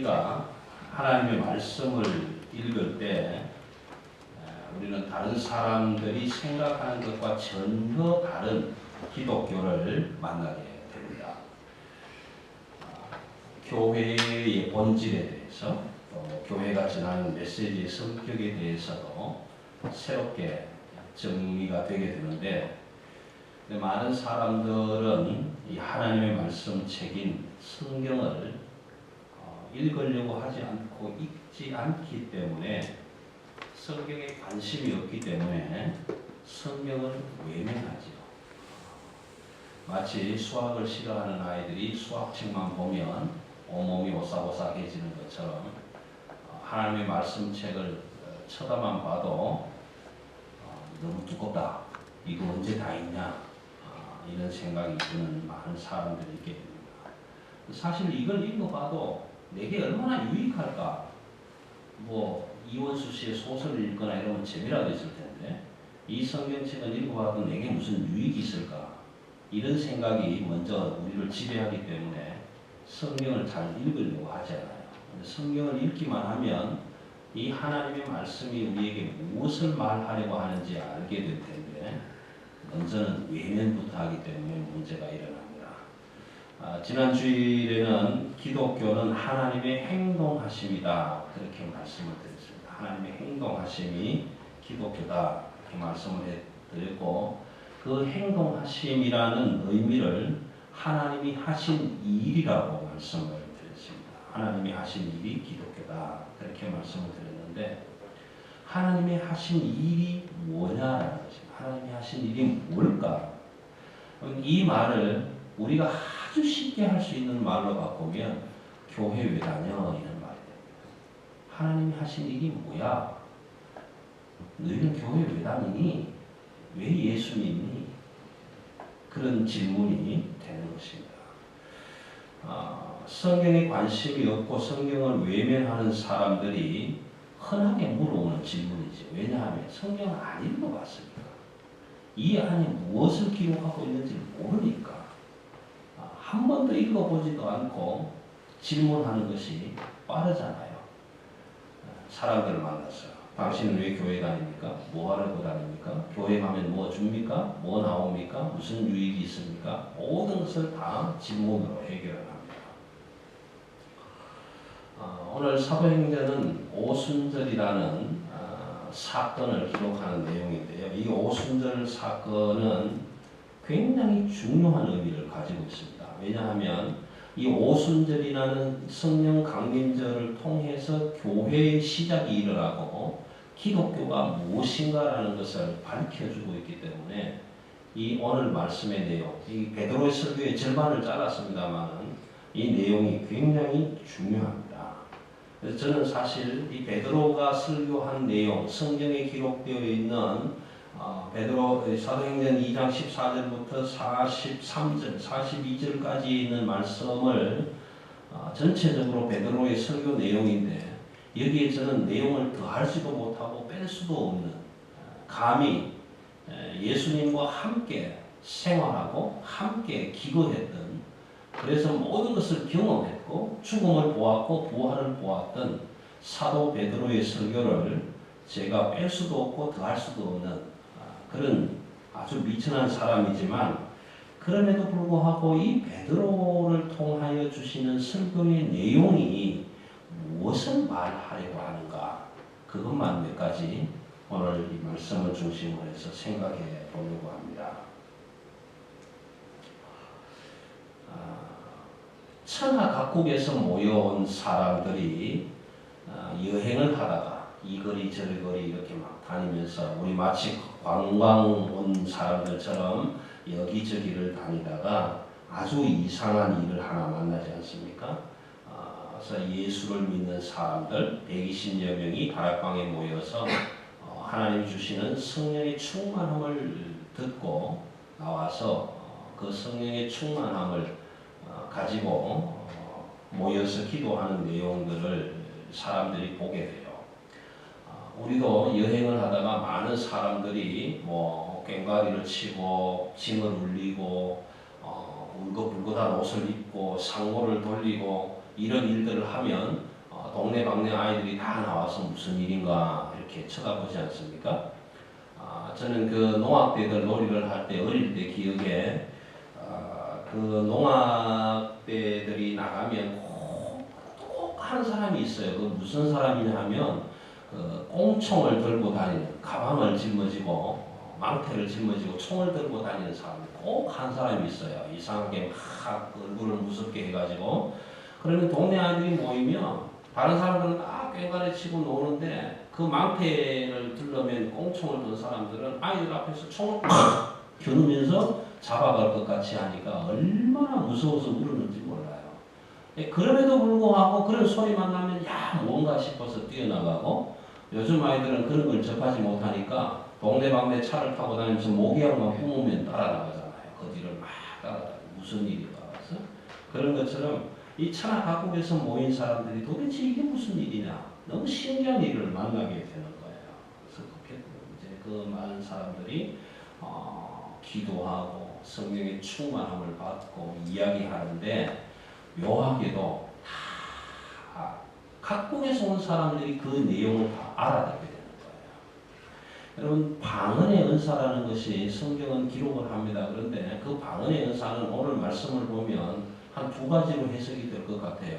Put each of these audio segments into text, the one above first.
우리가 하나님의 말씀을 읽을 때 우리는 다른 사람들이 생각하는 것과 전혀 다른 기독교를 만나게 됩니다. 교회의 본질에 대해서 또 교회가 전하는 메시지의 성격에 대해서도 새롭게 정리가 되게 되는데, 많은 사람들은 이 하나님의 말씀 책인 성경을 읽으려고 하지 않고 읽지 않기 때문에, 성경에 관심이 없기 때문에 성경을 외면하죠. 마치 수학을 싫어하는 아이들이 수학책만 보면 온몸이 오싹오싹해지는 것처럼 하나님의 말씀책을 쳐다만 봐도 너무 두껍다, 이거 언제 다 읽냐, 이런 생각이 드는 많은 사람들이 있게 됩니다. 사실 이걸 읽어봐도 내게 얼마나 유익할까? 이원수 씨의 소설을 읽거나 이러면 재미라도 있을 텐데, 이 성경책을 읽어봐도 내게 무슨 유익이 있을까? 이런 생각이 먼저 우리를 지배하기 때문에 성경을 잘 읽으려고 하지 않아요. 성경을 읽기만 하면 이 하나님의 말씀이 우리에게 무엇을 말하려고 하는지 알게 될 텐데, 먼저는 외면부터 하기 때문에 문제가 일어납니다. 지난 주일에는 기독교는 하나님의 행동하심이다, 그렇게 말씀을 드렸습니다. 하나님의 행동하심이 기독교다, 이렇게 말씀을 드렸고, 그 행동하심이라는 의미를 하나님이 하신 일이라고 말씀을 드렸습니다. 하나님이 하신 일이 기독교다, 그렇게 말씀을 드렸는데, 하나님이 하신 일이 뭐냐라는 것입니다. 하나님이 하신 일이 뭘까? 이 말을 우리가 아주 쉽게 할 수 있는 말로 바꾸면 교회 왜 다녀? 이런 말이 됩니다. 하나님이 하신 일이 뭐야? 너희는 교회 왜 다니니? 왜 예수 믿니? 그런 질문이 되는 것입니다. 성경에 관심이 없고 성경을 외면하는 사람들이 흔하게 물어오는 질문이죠. 왜냐하면 성경을 안 읽어봤으니까. 이 안에 무엇을 기록하고 있는지 모르니까. 한 번도 읽어보지도 않고 질문하는 것이 빠르잖아요. 사람들을 만나서 당신은 왜 교회 다닙니까? 뭐 하려고 다닙니까? 교회 가면 뭐 줍니까? 뭐 나옵니까? 무슨 유익이 있습니까? 모든 것을 다 질문으로 해결을 합니다. 오늘 사도행전은 오순절이라는 사건을 기록하는 내용인데요. 이 오순절 사건은 굉장히 중요한 의미를 가지고 있습니다. 왜냐하면 이 오순절이라는 성령 강림절을 통해서 교회의 시작이 일어나고 기독교가 무엇인가라는 것을 밝혀주고 있기 때문에, 이 오늘 말씀의 내용, 이 베드로의 설교의 절반을 잘랐습니다만 이 내용이 굉장히 중요합니다. 그래서 저는 사실 이 베드로가 설교한 내용, 성경에 기록되어 있는 베드로 사도행전 2장 14절부터 43절, 42절까지 있는 말씀을 전체적으로 베드로의 설교 내용인데, 여기에 저는 내용을 더할 수도 못하고 뺄 수도 없는, 감히 예수님과 함께 생활하고 함께 기거했던, 그래서 모든 것을 경험했고 죽음을 보았고 부활을 보았던 사도 베드로의 설교를 제가 뺄 수도 없고 더할 수도 없는 그런 아주 미천한 사람이지만, 그럼에도 불구하고 이 베드로를 통하여 주시는 설교의 내용이 무엇을 말하려고 하는가, 그것만 몇 가지 오늘 이 말씀을 중심으로 해서 생각해 보려고 합니다. 천하 각국에서 모여온 사람들이 여행을 하다가 이거리 저거리 이렇게 막 다니면서, 우리 마치 관광 온 사람들처럼 여기저기를 다니다가 아주 이상한 일을 하나 만나지 않습니까? 그래서 예수를 믿는 사람들 120여 명이 다락방에 모여서 하나님 주시는 성령의 충만함을 듣고 나와서 그 성령의 충만함을 가지고 모여서 기도하는 내용들을 사람들이 보게 돼요. 우리도 여행을 하다가 많은 사람들이 꽹과리를 치고 짐을 울리고 울긋불긋한 옷을 입고 상고를 돌리고 이런 일들을 하면 동네방네 아이들이 다 나와서 무슨 일인가 이렇게 쳐다보지 않습니까? 저는 그 농악대들 놀이를 할 때 어릴 때 기억에 그 농악대들이 나가면 꼭 한 사람이 있어요. 그 무슨 사람이냐 하면 그 꽁총을 들고 다니는, 가방을 짊어지고 망태를 짊어지고 총을 들고 다니는 사람이 꼭 한 사람이 있어요. 이상하게 막 얼굴을 무섭게 해가지고. 그러면 동네 아이들이 모이면 다른 사람들은 다 꽹과리 치고 노는데 그 망태를 들려면 꽁총을 든 사람들은 아이들 앞에서 총을 팍 겨누면서 잡아갈 것 같이 하니까 얼마나 무서워서 울었는지 몰라요. 그럼에도 불구하고 그런 소리만 나면 야 뭔가 싶어서 뛰어나가고, 요즘 아이들은 그런 걸 접하지 못하니까 동네방네 차를 타고 다니면서 모기향만 뿜으면 따라나가잖아요. 그 뒤를 막 따라다니고 무슨 일이 와서. 그런 것처럼 이 천하 각국에서 모인 사람들이 도대체 이게 무슨 일이냐, 너무 신기한 일을 만나게 되는 거예요. 그래서 이제 그 많은 사람들이 기도하고 성령의 충만함을 받고 이야기하는데, 묘하게도 다 각국에서 온 사람들이 그 내용을 다 알아듣게 되는 거예요. 여러분, 방언의 은사라는 것이 성경은 기록을 합니다. 그런데 그 방언의 은사는 오늘 말씀을 보면 한 두 가지로 해석이 될 것 같아요.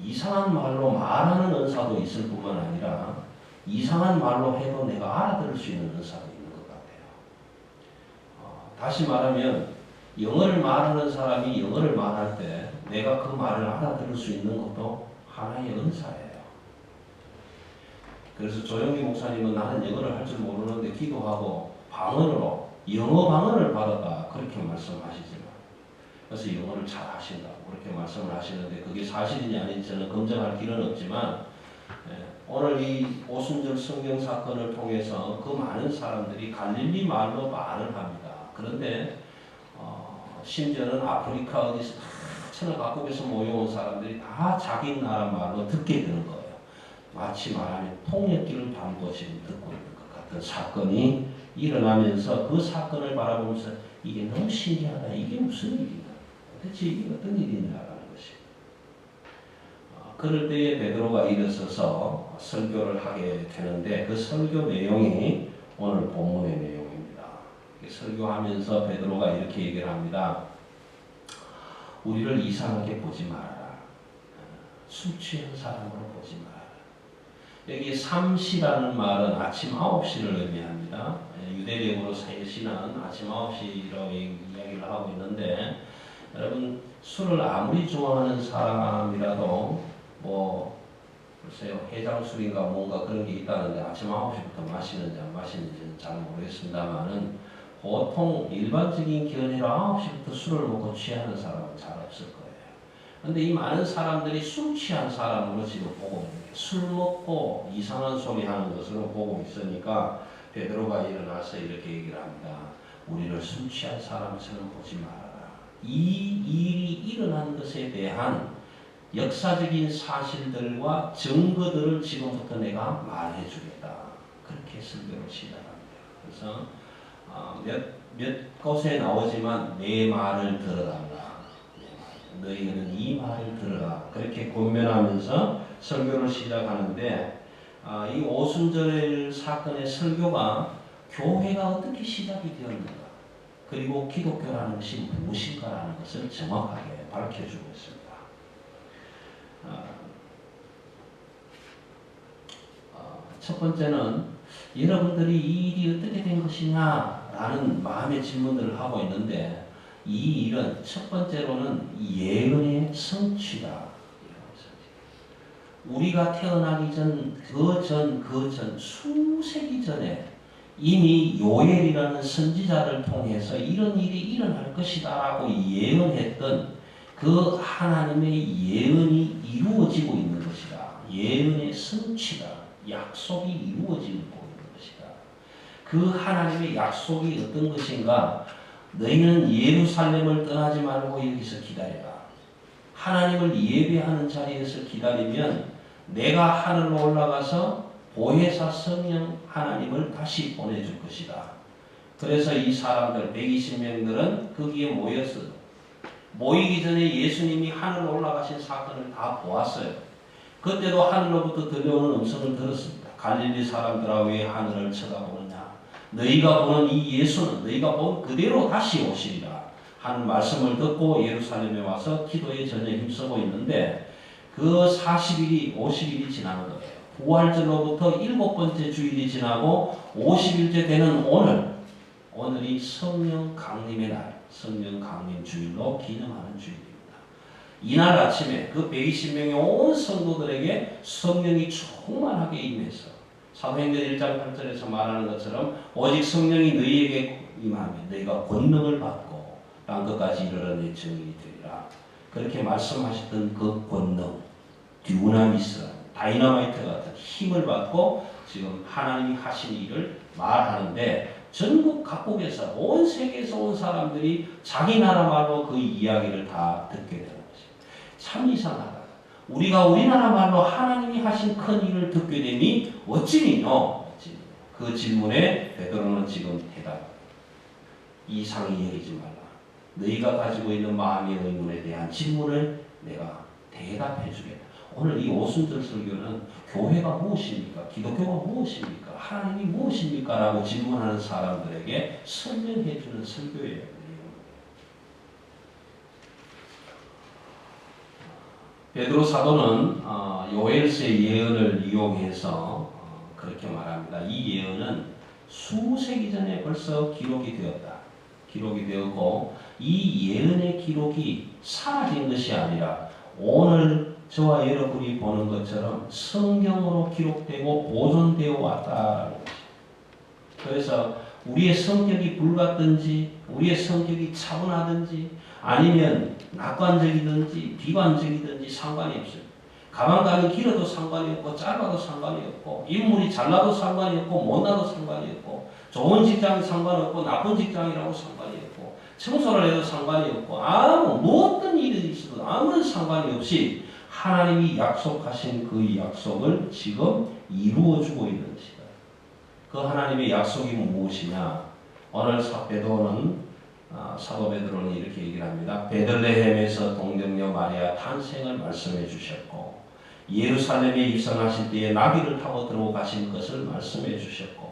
이상한 말로 말하는 은사도 있을 뿐만 아니라 이상한 말로 해도 내가 알아들을 수 있는 은사도 있는 것 같아요. 다시 말하면 영어를 말하는 사람이 영어를 말할 때 내가 그 말을 알아들을 수 있는 것도 하나의 은사예요. 그래서 조영기 목사님은 나는 영어를 할 줄 모르는데 기도하고 방언으로 영어 방언을 받았다 그렇게 말씀하시지만, 그래서 영어를 잘 하신다고 그렇게 말씀을 하시는데 그게 사실인지 아닌지 저는 검증할 길은 없지만, 오늘 이 오순절 성경 사건을 통해서 그 많은 사람들이 갈릴리 말로 말을 합니다. 그런데 심지어는 아프리카 어디서 천하 각국에서 모여온 사람들이 다 자기 나라 말로 듣게 되는 거예요. 마치 말하면 통역기를 달고 지금 듣고 있는 것 같은 사건이 일어나면서 그 사건을 바라보면서 이게 너무 신기하다. 이게 무슨 일이냐. 대체 이게 어떤 일이냐라는 것이. 그럴 때에 베드로가 일어서서 설교를 하게 되는데 그 설교 내용이 오늘 본문의 내용입니다. 설교하면서 베드로가 이렇게 얘기를 합니다. 우리를 이상하게 보지 말아라. 술 취한 사람으로 보지 말아라. 여기 3시라는 말은 아침 9시를 의미합니다. 유대력으로 3시는 아침 9시라고 이야기를 하고 있는데, 여러분 술을 아무리 좋아하는 사람이라도 글쎄요 해장술인가 뭔가 그런 게 있다는데 아침 9시부터 마시는지 안 마시는지는 잘 모르겠습니다만은 보통 일반적인 견해로 9시부터 술을 먹고 취하는 사람은 잘 없을 거예요. 그런데 이 많은 사람들이 술 취한 사람으로 지금 보고 있는 게, 술 먹고 이상한 소리 하는 것으로 보고 있으니까 베드로가 일어나서 이렇게 얘기를 합니다. 우리를 술 취한 사람처럼 보지 말아라. 이 일이 일어난 것에 대한 역사적인 사실들과 증거들을 지금부터 내가 말해 주겠다. 그렇게 설교를 시작합니다. 그래서 몇 곳에 나오지만 내 말을 들어달라. 너희는 이 말을 들어라. 그렇게 권면하면서 설교를 시작하는데, 이 오순절 사건의 설교가 교회가 어떻게 시작이 되었는가, 그리고 기독교라는 것이 무엇인가라는 것을 정확하게 밝혀주고 있습니다. 첫 번째는 여러분들이 이 일이 어떻게 된 것이냐라는 마음의 질문들을 하고 있는데, 이 일은 첫 번째로는 예언의 성취다. 우리가 태어나기 전, 그 전 수세기 전에 이미 요엘이라는 선지자를 통해서 이런 일이 일어날 것이다라고 예언했던 그 하나님의 예언이 이루어지고 있는 것이다. 예언의 성취다. 약속이 이루어지고 있는 것이다. 그 하나님의 약속이 어떤 것인가? 너희는 예루살렘을 떠나지 말고 여기서 기다려라. 하나님을 예배하는 자리에서 기다리면 내가 하늘로 올라가서 보혜사 성령 하나님을 다시 보내줄 것이다. 그래서 이 사람들 120명들은 거기에 모였어. 모이기 전에 예수님이 하늘로 올라가신 사건을 다 보았어요. 그때도 하늘로부터 들려오는 음성을 들었습니다. 갈릴리 사람들아 왜 하늘을 쳐다보느냐. 너희가 보는 이 예수는 너희가 본 그대로 다시 오시리라 하는 말씀을 듣고 예루살렘에 와서 기도에 전혀 힘쓰고 있는데 그 40일이 50일이 지나는 거예요. 부활절로부터 7번째 주일이 지나고 50일째 되는 오늘이 성령 강림의 날, 성령 강림 주일로 기념하는 주일입니다. 이날 아침에 그 120명의 온 성도들에게 성령이 충만하게 임해서 사도행전 1장 8절에서 말하는 것처럼 오직 성령이 너희에게 임하면 너희가 권능을 받고 땅끝까지 이르러 내 증인이 되리라. 그렇게 말씀하셨던 그 권능, 듀나미스, 다이너마이트 같은 힘을 받고 지금 하나님이 하신 일을 말하는데 전국 각국에서 온 세계에서 온 사람들이 자기 나라 말로 그 이야기를 다 듣게 되는 것입니다. 참 이상하다. 우리가 우리나라 말로 하나님이 하신 큰 일을 듣게 되니 어찌니요? 그 질문에 베드로는 지금 대답. 이상히 여기지 말라. 너희가 가지고 있는 마음의 의문에 대한 질문을 내가 대답해 주겠다. 오늘 이 오순절 설교는 교회가 무엇입니까? 기독교가 무엇입니까? 하나님이 무엇입니까? 라고 질문하는 사람들에게 설명해 주는 설교예요. 베드로 사도는 요엘서의 예언을 이용해서 그렇게 말합니다. 이 예언은 수세기 전에 벌써 기록이 되었다. 기록이 되었고 이 예언의 기록이 사라진 것이 아니라 오늘 저와 여러분이 보는 것처럼 성경으로 기록되고 보존되어 왔다라는 것입니다. 그래서 우리의 성격이 불같든지 우리의 성격이 차분하든지 아니면 낙관적이든지 비관적이든지 상관이 없어요. 가만 가는 길어도 상관이 없고 짧아도 상관이 없고 인물이 잘나도 상관이 없고 못나도 상관이 없고 좋은 직장이 상관없고 나쁜 직장이라고 상관이 없고 청소를 해도 상관이 없고 어떤 일이 있어도 아무런 상관이 없이 하나님이 약속하신 그 약속을 지금 이루어주고 있는 것이다. 그 하나님의 약속이 무엇이냐? 오늘 사도 베드로는 이렇게 얘기를 합니다. 베들레헴에서 동정녀 마리아 탄생을 말씀해 주셨고 예루살렘에 입성하실 때에 나귀를 타고 들어가신 것을 말씀해 주셨고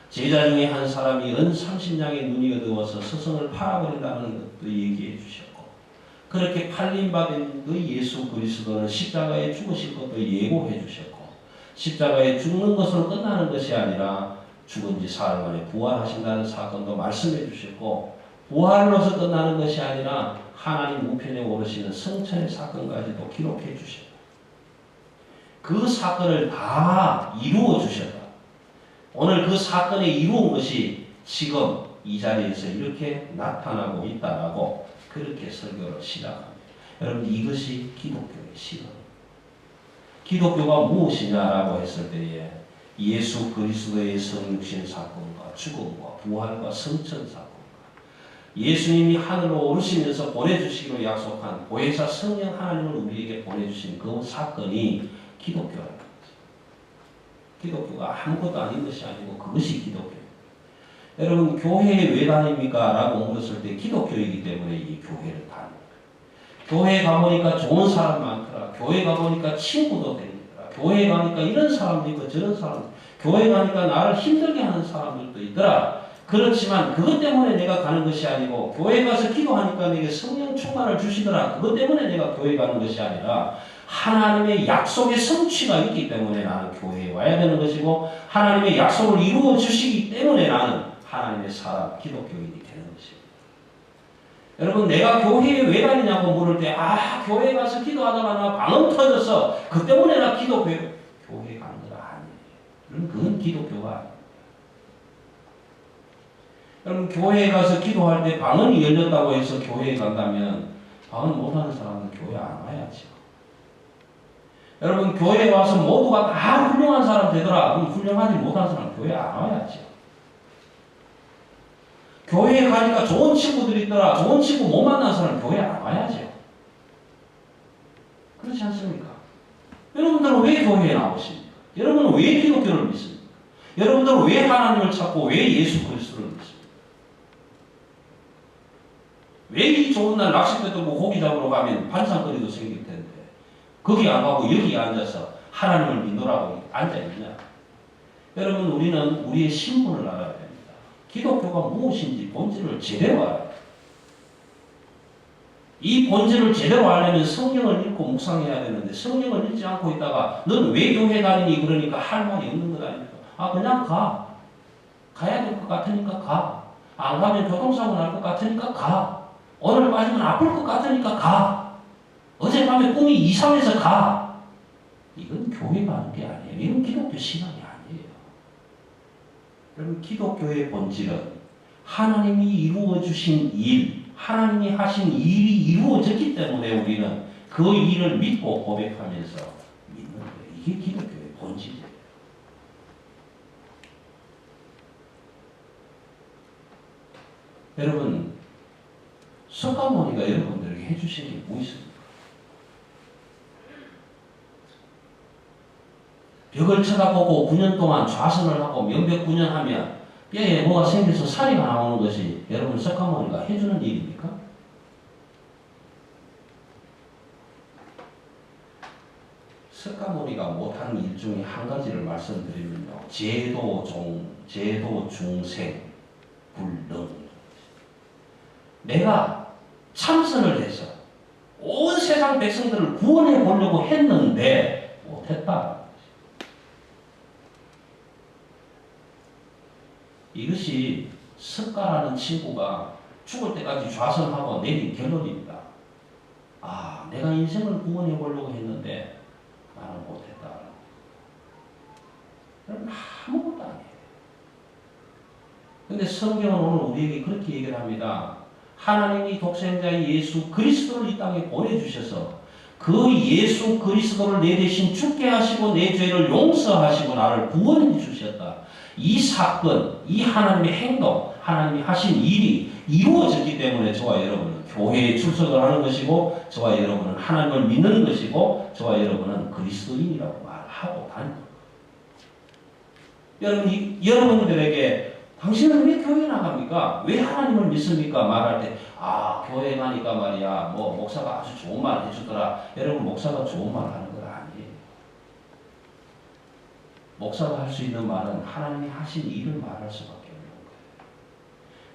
제자 중에 한 사람이 은 30냥의 눈이 어두워서 스승을 팔아버린다는 것도 얘기해 주셨고 그렇게 팔림받은 그 예수 그리스도는 십자가에 죽으실 것도 예고해 주셨고 십자가에 죽는 것으로 끝나는 것이 아니라 죽은 지 사흘 만에 부활하신다는 사건도 말씀해 주셨고 부활로서 끝나는 것이 아니라 하나님 우편에 오르시는 성천의 사건까지도 기록해 주셨다. 그 사건을 다 이루어 주셨다. 오늘 그 사건에 이루은 것이 지금 이 자리에서 이렇게 나타나고 있다라고 그렇게 설교를 시작합니다. 여러분 이것이 기독교의 시각. 기독교가 무엇이냐라고 했을 때에 예수 그리스도의 성육신 사건과 죽음과 부활과 성천 사건과 예수님이 하늘로 오르시면서 보내주시기로 약속한 보혜사 성령 하나님을 우리에게 보내주신 그 사건이 기독교라는 거죠. 기독교가 아무것도 아닌 것이 아니고 그것이 기독교예요. 여러분 교회에 왜 다닙니까? 라고 물었을 때 기독교이기 때문에 이 교회를 다닙니다. 교회에 가보니까 좋은 사람 많더라. 교회 가보니까 친구도 되더라. 교회 가니까 이런 사람도 있고 저런 사람도 교회 가니까 나를 힘들게 하는 사람들도 있더라. 그렇지만 그것 때문에 내가 가는 것이 아니고 교회 가서 기도하니까 내게 성령 충만을 주시더라. 그것 때문에 내가 교회 가는 것이 아니라 하나님의 약속의 성취가 있기 때문에 나는 교회에 와야 되는 것이고 하나님의 약속을 이루어 주시기 때문에 나는 하나님의 사람, 기독교인이 되는 것입니다. 여러분 내가 교회에 왜 다니냐고 물을 때 교회 가서 기도하다가 나 방언 터졌어. 그 때문에 나 교회 가는 거라 아니에요. 그건 기독교가 아니에요. 여러분 교회에 가서 기도할 때 방언이 열렸다고 해서 교회에 간다면 방언 못하는 사람은 교회 안 와야죠. 여러분 교회에 와서 모두가 다 훌륭한 사람 되더라. 그럼 훌륭하지 못한 사람 교회 안 와야죠. 교회에 가니까 좋은 친구들이 있더라. 좋은 친구 못 만난 사람 교회 안 와야죠. 그렇지 않습니까? 여러분들은 왜 교회에 나오십니까? 여러분은 왜 기독교를 믿습니까? 여러분들은 왜 하나님을 찾고 왜 예수 그리스도를 믿습니까? 왜 이 좋은 날 낚싯배 들고 고기 잡으러 가면 반찬거리도 생길 텐데 거기 안 가고 여기 앉아서 하나님을 믿노라고 앉아있냐? 여러분, 우리는 우리의 신분을 알아야 됩니다. 기독교가 무엇인지 본질을 제대로 알아야 돼요. 이 본질을 제대로 알려면 성경을 읽고 묵상해야 되는데 성경을 읽지 않고 있다가 넌 왜 교회 다니니? 그러니까 할 말이 없는 것 아닙니까? 그냥 가. 가야 될 것 같으니까 가. 안 가면 교통사고 날 것 같으니까 가. 오늘 빠지면 아플 것 같으니까 가. 어젯밤에 꿈이 이상해서 가. 이건 교회 가는 게 아니에요. 이건 기독교 신앙이 아니에요. 여러분, 기독교의 본질은 하나님이 이루어 주신 일, 하나님이 하신 일이 이루어졌기 때문에 우리는 그 일을 믿고 고백하면서 믿는 거예요. 이게 기독교의 본질이에요. 여러분, 석가모니가 여러분들에게 해주신 게 뭐 있습니까? 벽을 쳐다보고 9년 동안 좌선을 하고 명백 9년 하면 뼈에 뭐가 생겨서 살이가 나오는 것이 여러분 석가모니가 해주는 일입니까? 석가모니가 못한 일 중에 한 가지를 말씀드리면요. 제도 중생, 불능. 내가 참선을 해서 온 세상 백성들을 구원해 보려고 했는데 못했다. 이것이 석가라는 친구가 죽을 때까지 좌선하고 내린 결론입니다. 내가 인생을 구원해 보려고 했는데 나는 못했다. 여러분, 아무것도 아니에요. 근데 성경은 오늘 우리에게 그렇게 얘기를 합니다. 하나님이 독생자의 예수 그리스도를 이 땅에 보내주셔서 그 예수 그리스도를 내 대신 죽게 하시고 내 죄를 용서하시고 나를 구원해 주셨다. 이 사건, 이 하나님의 행동, 하나님이 하신 일이 이루어졌기 때문에 저와 여러분은 교회에 출석을 하는 것이고 저와 여러분은 하나님을 믿는 것이고 저와 여러분은 그리스도인이라고 말하고 다니는 거예요. 여러분들에게 당신은 왜 교회 나갑니까? 왜 하나님을 믿습니까? 말할 때 교회 가니까 말이야 목사가 아주 좋은 말 해주더라. 여러분, 목사가 좋은 말 하는 건 아니에요. 목사가 할 수 있는 말은 하나님이 하신 일을 말할 수밖에 없는 거예요.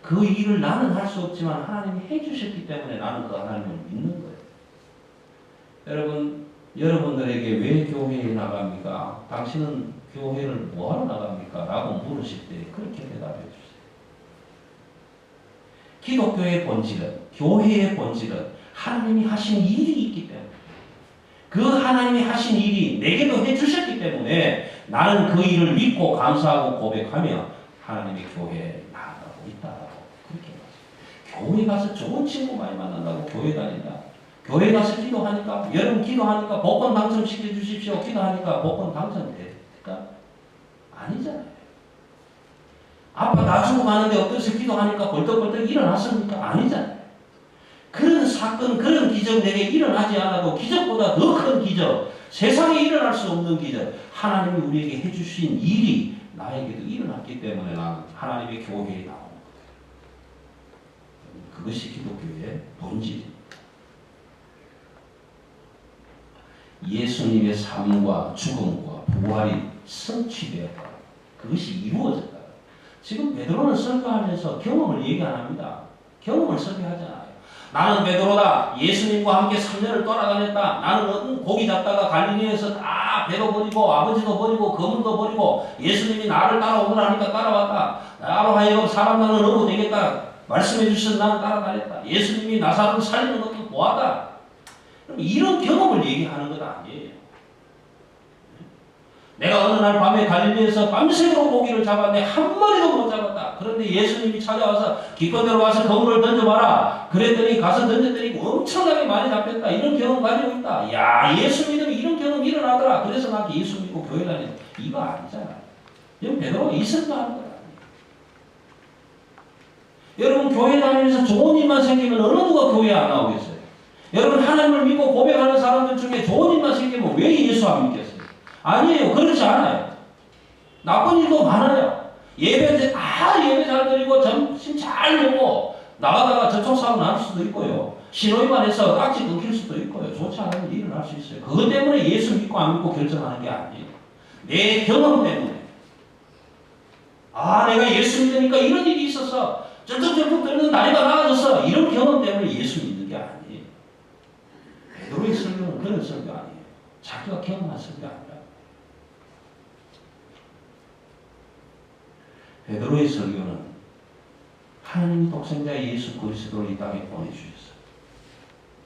그 일을 나는 할 수 없지만 하나님이 해주셨기 때문에 나는 그 하나님을 믿는 거예요. 여러분, 여러분들에게 왜 교회에 나갑니까? 당신은 교회를 뭐하러 나갑니까? 라고 물으실 때 그렇게 대답해 주세요. 기독교의 본질은, 교회의 본질은 하나님이 하신 일이 있기 때문에 그 하나님이 하신 일이 내게도 해주셨기 때문에 나는 그 일을 믿고 감사하고 고백하며 하나님의 교회에 나아가고 있다라고 그렇게 말해요. 교회 가서 좋은 친구 많이 만난다고 교회 다닌다. 교회 가서 기도하니까, 여러분 기도하니까 복권 당첨시켜 주십시오. 기도하니까 복권 당첨될까? 아니잖아요. 아빠 나 주고 가는데 어떠세요? 기도하니까 벌떡벌떡 일어났습니까? 아니잖아요. 그런 사건, 그런 기적 내게 일어나지 않아도 기적보다 더 큰 기적, 세상에 일어날 수 없는 기적, 하나님이 우리에게 해주신 일이 나에게도 일어났기 때문에 나는 하나님의 교회에 나오는 거예요. 그것이 기독교의 본질입니다. 예수님의 삶과 죽음과 부활이 성취되었다. 그것이 이루어졌다. 지금 베드로는 설교하면서 경험을 얘기 안 합니다. 경험을 설교하잖아요. 나는 베드로다. 예수님과 함께 3년을 돌아다녔다. 나는 고기 잡다가 갈릴리에서 다 배도 버리고 아버지도 버리고 거문도 버리고 예수님이 나를 따라오더라 하니까 따라왔다. 나로 하여금 사람 나는 어부 되겠다. 말씀해 주셔서 나는 따라다녔다. 예수님이 나사로를 살리는 것도 보았다. 이런 경험을 얘기하는 것 아니에요. 내가 어느 날 밤에 갈릴리에서 밤새도록 고기를 잡았는데 한 마리도 못 잡았다. 그런데 예수님이 찾아와서 기껏대로 가서 그물을 던져봐라. 그랬더니 가서 던졌더니 엄청나게 많이 잡혔다. 이런 경험 가지고 있다. 야, 예수 믿으면 이런 경험 일어나더라. 그래서 나한테 예수 믿고 교회 다니는 이거 아니잖아요. 이건 베드로가 있었다 하는 거야. 여러분, 교회 다니면서 좋은 일만 생기면 어느 누가 교회에 안 나오겠어요? 여러분, 하나님을 믿고 고백하는 사람들 중에 좋은 일만 생기면 왜 예수 안 믿겠어요? 아니에요. 그렇지 않아요. 나쁜 일도 많아요. 예배 잘 드리고 점심 잘 먹고 나가다가 저쪽 사고 날 수도 있고요. 신호위반해서 딱지 끊길 수도 있고요. 좋지 않은 일이 일어날 수 있어요. 그것 때문에 예수 믿고 안 믿고 결정하는 게 아니에요. 내 경험 때문에. 아, 내가 예수 믿으니까 이런 일이 있어서 쩔뚝쩔뚝 떨는 다리가 나아졌어. 이런 경험 때문에 예수 믿는 게 아니에요. 베드로의 설교는 그런 설교 아니에요. 자기가 경험한 설교 아니라. 베드로의 설교는 하나님이 독생자 예수 그리스도를 이 땅에 보내주셨어요.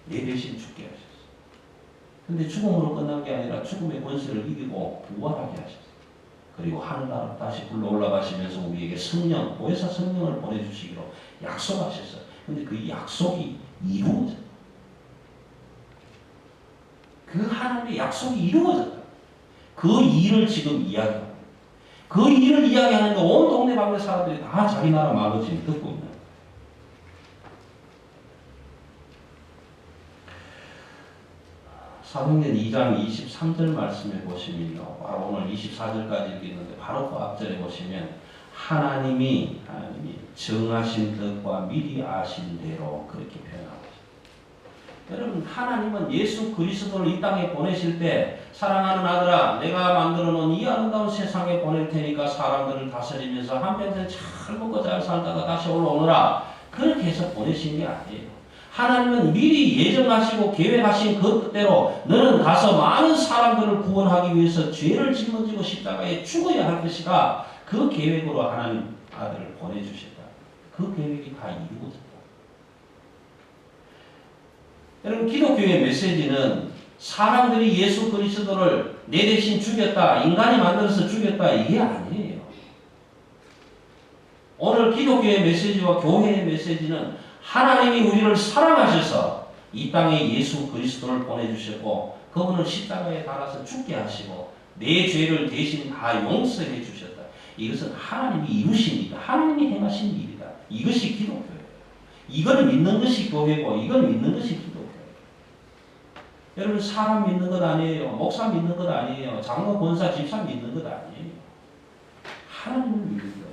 내 대신 죽게 하셨어요. 근데 죽음으로 끝난 게 아니라 죽음의 권세를 이기고 부활하게 하셨어요. 그리고 하늘나라로 다시 불러 올라가시면서 우리에게 성령, 보혜사 성령을 보내주시기로 약속하셨어요. 근데 그 약속이 이루어져요. 그 하나님의 약속이 이루어져요. 그 일을 지금 이야기합니다. 그 일을 이야기하는데 온 동네방네 사람들이 다 자기 나라 말로 지금 듣고 있는 거예요. 사도행전 2장 23절 말씀에 보시면요. 바로 오늘 24절까지 읽겠는데 바로 그 앞절에 보시면 하나님이 정하신 뜻과 미리 아신 대로 그렇게 표현하고 있습니다. 여러분, 하나님은 예수 그리스도를 이 땅에 보내실 때 사랑하는 아들아, 내가 만들어 놓은 이 아름다운 세상에 보낼 테니까 사람들을 다스리면서 한평생 잘 먹고 잘 살다가 다시 올라오너라. 그렇게 해서 보내신 게 아니에요. 하나님은 미리 예정하시고 계획하신 그 뜻대로 너는 가서 많은 사람들을 구원하기 위해서 죄를 짊어지고 십자가에 죽어야 할 것이다. 그 계획으로 하나님 아들을 보내주셨다. 그 계획이 다 이루어졌다. 여러분, 기독교의 메시지는 사람들이 예수 그리스도를 내 대신 죽였다, 인간이 만들어서 죽였다, 이게 아니에요. 오늘 기독교의 메시지와 교회의 메시지는 하나님이 우리를 사랑하셔서 이 땅에 예수 그리스도를 보내주셨고 그분을 십자가에 달아서 죽게 하시고 내 죄를 대신 다 용서해 주셨다. 이것은 하나님이 이루신 일이다. 하나님이 행하신 일이다. 이것이 기독교예요. 이걸 믿는 것이 교회고 이걸 믿는 것이 기독교예요. 여러분, 사람 믿는 것 아니에요. 목사 믿는 것 아니에요. 장로, 권사, 집사 믿는 것 아니에요. 하나님을 믿는 거예요.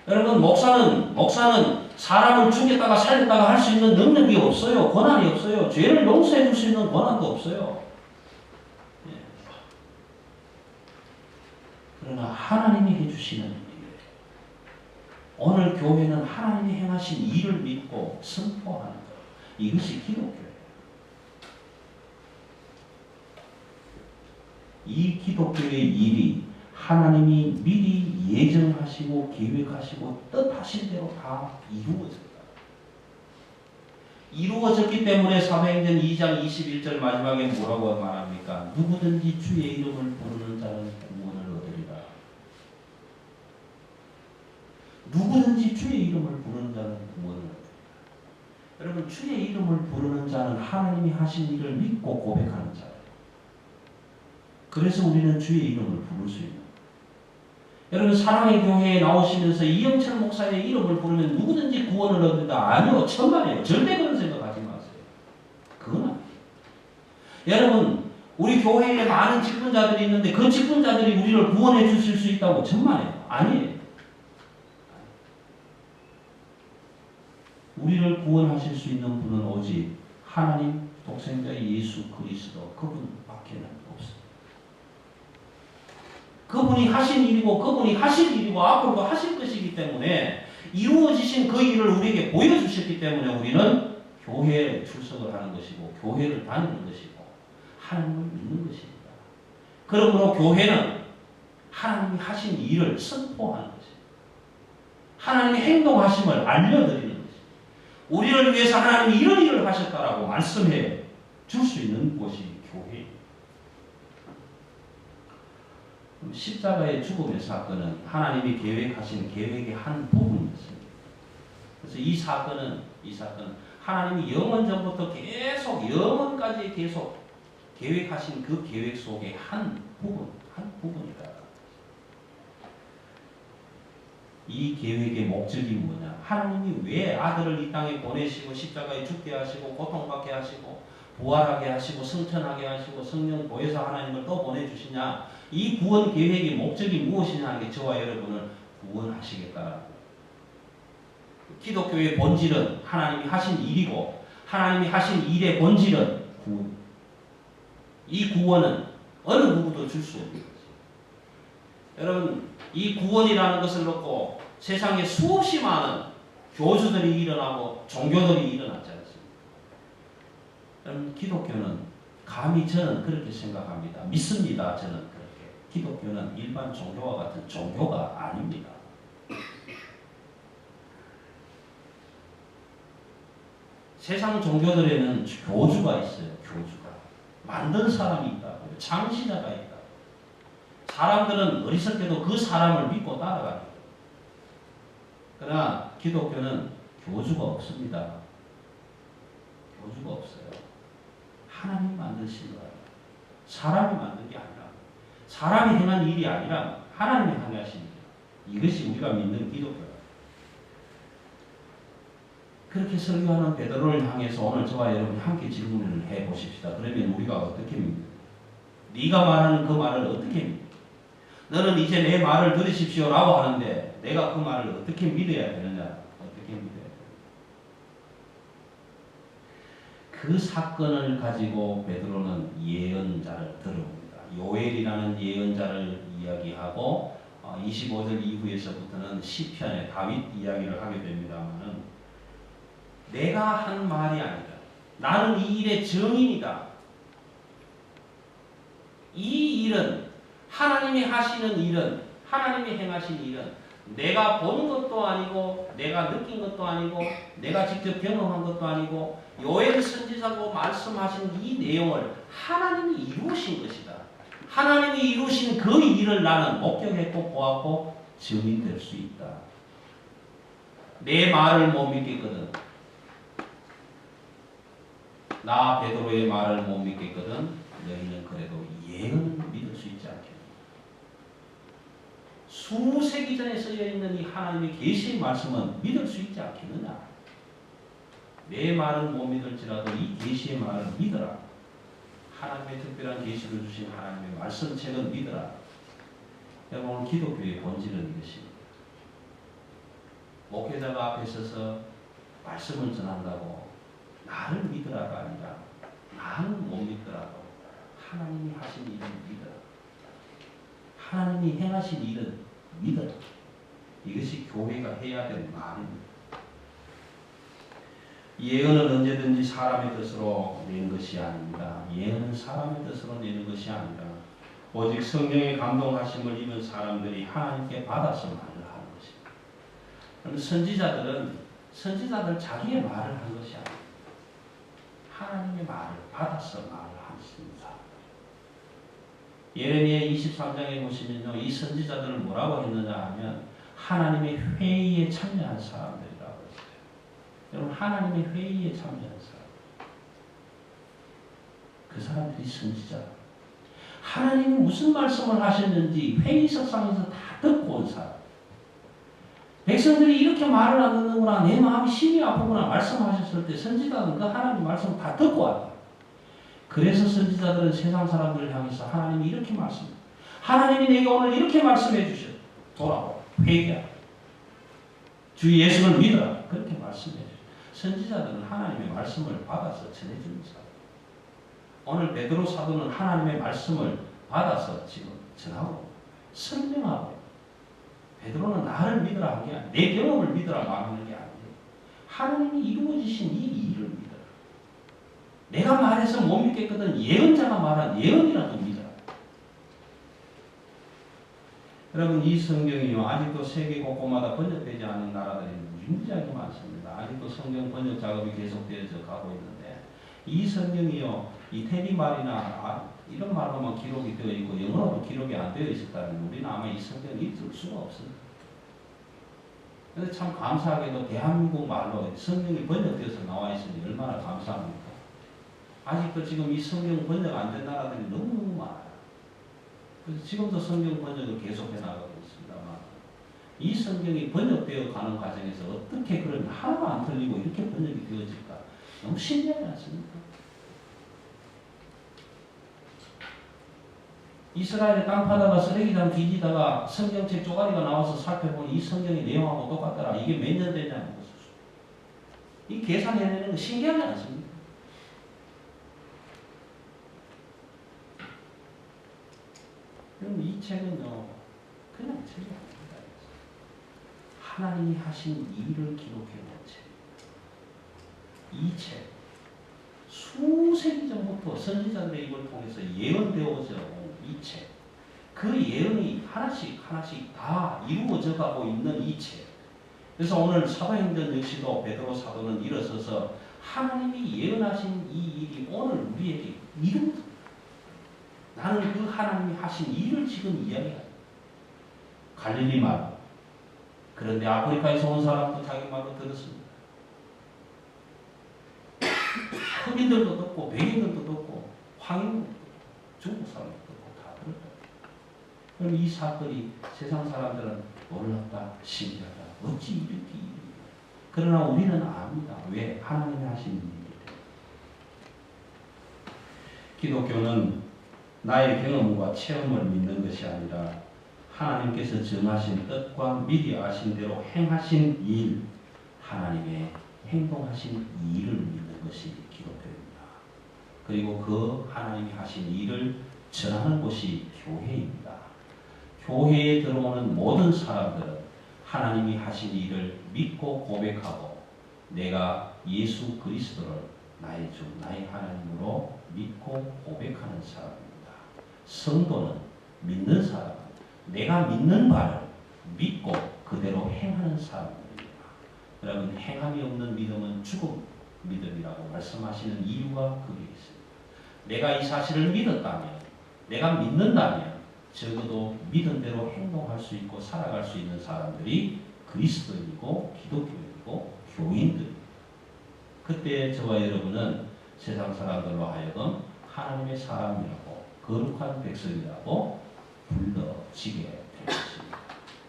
여러분, 목사는 사람을 죽였다가 살렸다가 할 수 있는 능력이 없어요. 권한이 없어요. 죄를 용서해 줄 수 있는 권한도 없어요. 예. 그러나 하나님이 해주시는 일이에요. 오늘 교회는 하나님이 행하신 일을 믿고 선포하는 것. 이것이 기독교예요. 이 기독교의 일이 하나님이 미리 예정하시고 계획하시고 뜻하신 대로 다 이루어졌다. 이루어졌기 때문에 사도행전 2장 21절 마지막에 뭐라고 말합니까? 누구든지 주의 이름을 부르는 자는 구원을 얻으리라. 누구든지 주의 이름을 부르는 자는 구원을 얻으리라. 여러분, 주의 이름을 부르는 자는 하나님이 하신 일을 믿고 고백하는 자예요. 그래서 우리는 주의 이름을 부를 수 있는 거예요. 여러분, 사랑의 교회에 나오시면서 이영철 목사의 이름을 부르면 누구든지 구원을 얻는다. 아니요, 천만에요. 절대 그런 생각하지 마세요. 그건 아니에요. 여러분, 우리 교회에 많은 직분자들이 있는데 그 직분자들이 우리를 구원해 주실 수 있다고 천만에요. 아니에요. 우리를 구원하실 수 있는 분은 오직 하나님 독생자 예수 그리스도 그분밖에는 없습니다. 그분이 하신 일이고 그분이 하실 일이고 앞으로도 하실 것이기 때문에 이루어지신 그 일을 우리에게 보여주셨기 때문에 우리는 교회에 출석을 하는 것이고 교회를 다니는 것이고 하나님을 믿는 것입니다. 그러므로 교회는 하나님이 하신 일을 선포하는 것입니다. 하나님의 행동하심을 알려드리는 것입니다. 우리를 위해서 하나님이 이런 일을 하셨다라고 말씀해 줄 수 있는 곳이 교회입니다. 십자가의 죽음의 사건은 하나님이 계획하신 계획의 한 부분이었습니다. 그래서 이 사건은 하나님이 영원 전부터 계속 영원까지 계속 계획하신 그 계획 속의 한 부분이다. 이 계획의 목적이 뭐냐? 하나님이 왜 아들을 이 땅에 보내시고 십자가에 죽게 하시고 고통받게 하시고 부활하게 하시고 승천하게 하시고 성령 보혜사 하나님을 또 보내주시냐? 이 구원 계획의 목적이 무엇이냐 하는 게 저와 여러분을 구원하시겠다라는 거예요. 기독교의 본질은 하나님이 하신 일이고 하나님이 하신 일의 본질은 구원. 이 구원은 어느 누구도 줄 수 없는 거죠. 여러분 이 구원이라는 것을 놓고 세상에 수없이 많은 교주들이 일어나고 종교들이 일어났지 않습니까? 여러분 기독교는 감히 저는 그렇게 생각합니다. 믿습니다. 저는 그렇게. 기독교는 일반 종교와 같은 종교가 아닙니다. 세상 종교들에는 교주가 있어요. 교주가. 만든 사람이 있다고요. 창시자가 있다고. 사람들은 어리석게도 그 사람을 믿고 따라가는 거예요. 그러나 기독교는 교주가 없습니다. 교주가 없어요. 하나님 만드신 거예요. 사람이 만든 게 아니라 사람이 행한 일이 아니라 하나님이 행하신 일. 이것이 우리가 믿는 기독교예요. 그렇게 설교하는 베드로를 향해서 오늘 저와 여러분이 함께 질문을 해보십시다. 그러면 우리가 어떻게 믿습니까? 네가 말하는 그 말을 어떻게 믿습니까? 너는 이제 내 말을 들으십시오 라고 하는데 내가 그 말을 어떻게 믿어야 되느냐? 어떻게 믿어야 되느냐? 그 사건을 가지고 베드로는 예언자를 들어옵니다. 요엘이라는 예언자를 이야기하고 25절 이후에서부터는 시편의 다윗 이야기를 하게 됩니다만 내가 한 말이 아니라 나는 이 일의 증인이다. 이 일은 하나님이 하시는 일은 하나님이 행하신 일은 내가 본 것도 아니고 내가 느낀 것도 아니고 내가 직접 경험한 것도 아니고 요엘 선지자가 말씀하신 이 내용을 하나님이 이루신 것이다. 하나님이 이루신 그 일을 나는 목격했고 보았고 증인될 수 있다. 내 말을 못 믿겠거든. 나 베드로의 말을 못 믿겠거든. 너희는 그래도 예언을 믿을 수 있지 않겠느냐. 수세기 전에 쓰여있는 이 하나님의 계시의 말씀은 믿을 수 있지 않겠느냐. 내 말은 못 믿을지라도 이 계시의 말을 믿어라. 하나님의 특별한 계시를 주신 하나님의 말씀책은 믿어라. 여러분 오늘 기독교의 본질은 이것입니다. 목회자가 앞에 서서 말씀을 전한다고 나를 믿으라가 아니라 나는 못 믿더라도 하나님이 하신 일은 믿어라. 하나님이 행하신 일은 믿어라. 이것이 교회가 해야 될 말입니다. 예언은 언제든지 사람의 뜻으로 내는 것이 아닙니다. 예언은 사람의 뜻으로 내는 것이 아니라 오직 성령의 감동하심을 입은 사람들이 하나님께 받아서 말을 하는 것입니다. 그럼 선지자들 자기의 말을 한 것이 아닙니다. 하나님의 말을 받아서 말을 하십니다. 예레미야 23장에 보시면요, 이 선지자들을 뭐라고 했느냐 하면 하나님의 회의에 참여한 사람들이라고 했어요. 여러분 하나님의 회의에 참여한 사람, 그 사람들이 선지자. 하나님이 무슨 말씀을 하셨는지 회의석상에서 다 듣고 온 사람. 백성들이 이렇게 말을 안 듣는구나, 내 마음이 심히 아프구나 말씀하셨을 때 선지자는 그 하나님 말씀을 다 듣고 왔다. 그래서 선지자들은 세상 사람들을 향해서 하나님이 이렇게 말씀합니다. 하나님이 내게 오늘 이렇게 말씀해 주셨다. 돌아와, 회개하라. 주 예수를 믿어라. 그렇게 말씀해 주셨다. 선지자들은 하나님의 말씀을 받아서 전해주는 사람. 오늘 베드로 사도는 하나님의 말씀을 받아서 지금 전하고 설명하고, 베드로는 나를 믿으라 한 게 아니라 내 경험을 믿으라 말하는 게 아니에요. 하나님이 이루어지신 이 일을 믿어라. 내가 말해서 못 믿겠거든. 예언자가 말한 예언이라도 믿어라. 여러분 이 성경이요, 아직도 세계 곳곳마다 번역되지 않은 나라들이 무지무지하게 많습니다. 아직도 성경 번역 작업이 계속되어져 가고 있는데 이 성경이요, 이태리 말이나 이런 말로만 기록이 되어 있고 영어로 기록이 안 되어 있었다면 우리는 아마 이 성경을 읽을 수가 없습니다. 그래서 참 감사하게도 대한민국 말로 성경이 번역되어서 나와 있으니 얼마나 감사합니까? 아직도 지금 이 성경 번역 안 된 나라들이 너무너무 많아요. 그래서 지금도 성경 번역을 계속해 나가고 있습니다만 이 성경이 번역되어 가는 과정에서 어떻게 그런 하나도 안 틀리고 이렇게 번역이 되어질까? 너무 신기하지 않습니까? 이스라엘의 땅파다가 쓰레기장 뒤지다가 성경책 쪼가리가 나와서 살펴보니 이 성경의 내용하고 똑같더라. 이게 몇 년 되냐는 이 계산해내는 거 신기하지 않습니까? 그럼 이 책은요, 그냥 책이 아닙니다. 하나님이 하신 일을 기록해놓은 책. 이 책, 수세기 전부터 선지자들의 입을 통해서 예언되어져 온 이 책, 그 예언이 하나씩 하나씩 다 이루어져 가고 있는 이 책. 그래서 오늘 사도행전 역시도 베드로 사도는 일어서서 하나님이 예언하신 이 일이 오늘 우리에게 이루어져. 나는 그 하나님이 하신 일을 지금 이야기합니다. 갈릴리 말. 그런데 아프리카에서 온 사람도 자기 말로 들었습니다. 흑인들도 듣고 백인들도 듣고 황인들도 듣고 중국 사람도 듣고 다 들었다. 그럼 이 사건이 세상 사람들은 놀랍다, 신기하다, 어찌 이렇게 일이. 그러나 우리는 압니다. 왜? 하나님이 하신 일이기 때문에. 기독교는 나의 경험과 체험을 믿는 것이 아니라 하나님께서 정하신 뜻과 미리 아신 대로 행하신 일, 하나님의 행동하신 일을 믿는 것이 기독교입니다. 그리고 그 하나님이 하신 일을 전하는 곳이 교회입니다. 교회에 들어오는 모든 사람들은 하나님이 하신 일을 믿고 고백하고 내가 예수 그리스도를 나의 주, 나의 하나님으로 믿고 고백하는 사람입니다. 성도는 믿는 사람, 내가 믿는 바를 믿고 그대로 행하는 사람입니다. 여러분, 행함이 없는 믿음은 죽음 믿음이라고 말씀하시는 이유가 그게 있습니다. 내가 이 사실을 믿었다면, 내가 믿는다면 적어도 믿은 대로 행동할 수 있고 살아갈 수 있는 사람들이 그리스도인이고 기독교인이고 교인들입니다. 그때 저와 여러분은 세상 사람들로 하여금 하나님의 사람이라고 거룩한 백성이라고 불러지게 될 것입니다.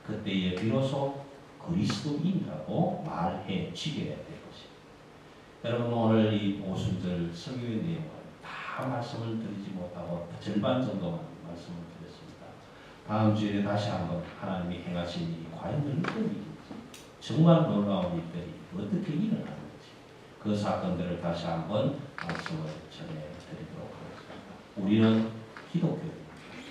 그때에 비로소 그리스도인이라고 말해지게 될 것입니다. 여러분, 오늘 이 오순절 설교의 내용을 다 말씀을 드리지 못하고 절반 정도만 말씀을 드렸습니다. 다음 주에 다시 한번 하나님이 행하신 일이 과연 어떤 일인지, 정말 놀라운 일들이 어떻게 일어나는지 그 사건들을 다시 한번 말씀을 전해드리도록 하겠습니다. 우리는 기독교입니다.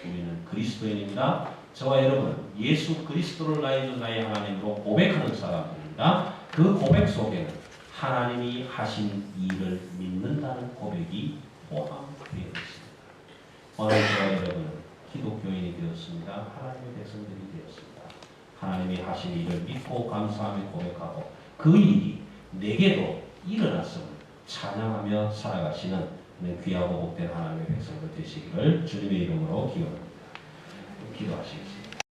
우리는 그리스도인입니다. 저와 여러분은 예수 그리스도를 나의 주 나의 하나님으로 고백하는 사람들입니다. 그 고백 속에는 하나님이 하신 일을 믿는다는 고백이 포함되어 있습니다. 오늘 저와 여러분은 기독교인이 되었습니다. 하나님의 백성들이 되었습니다. 하나님이 하신 일을 믿고 감사하며 고백하고 그 일이 내게도 일어났음을 찬양하며 살아가시는 귀하고 복된 하나님의 백성들 되시기를 주님의 이름으로 기원합니다. 기도하시겠습니다.